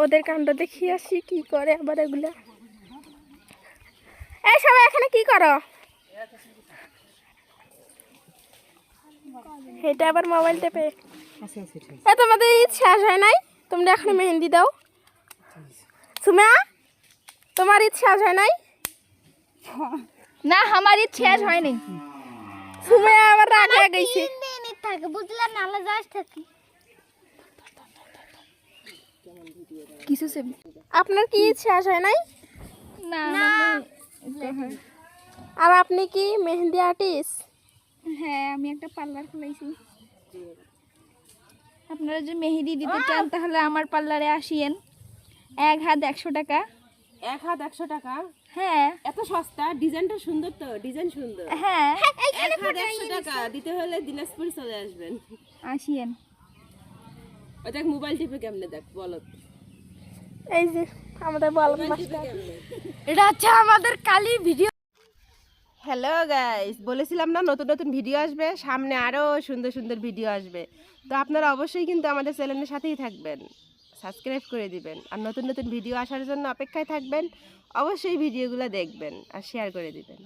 ওদের কাণ্ড দেখি আসি কি করে আবার এগুলা। এই সবাই এখানে কি করো? এটা আবার মোবাইল টেপে। তোমাদের ঈদ শেষ হয় নাই? তোমরা এখন মেহেন্দি দাও। সুমা, তোমার ঈদ শেষ হয় নাই? না, আমার ঈদ শেষ হয়নি। সুমা আবার রাগ হয়ে গেছে। বুঝলাম না, আলাদা থাকি কিছু সে। আপনার কি ঈদ শেষ হয় নাই? না। আর আপনি কি মেহেন্দি আর্টিস্ট? হ্যাঁ, আমি একটা পার্লার খুলেছি। আপনারা যদি মেহেদি দিতে চান তাহলে আমার পার্লারে আসিয়েন। এক হাত 100 টাকা। এক হাত 100 টাকা? হ্যাঁ। এত সস্তা? ডিজাইনটা সুন্দর তো, ডিজাইন সুন্দর। হ্যাঁ, এক হাত 100 টাকা দিতে হলে দিনাজপুর চলে আসবেন। আসিয়েন। ওই দেখ মোবাইল টিপে কেমনে দেখ বলো। এই যে আমাদের বলদ মাস্টার। এটা হচ্ছে আমাদের কালি ভিডিও। হ্যালো গাইস, বলেছিলাম না নতুন নতুন ভিডিও আসবে, সামনে আরো সুন্দর সুন্দর ভিডিও আসবে। তো আপনারা অবশ্যই কিন্তু আমাদের চ্যানেলের সাথেই থাকবেন, সাবস্ক্রাইব করে দিবেন, আর নতুন নতুন ভিডিও আসার জন্য অপেক্ষায় থাকবেন। অবশ্যই ভিডিওগুলো দেখবেন আর শেয়ার করে দিবেন।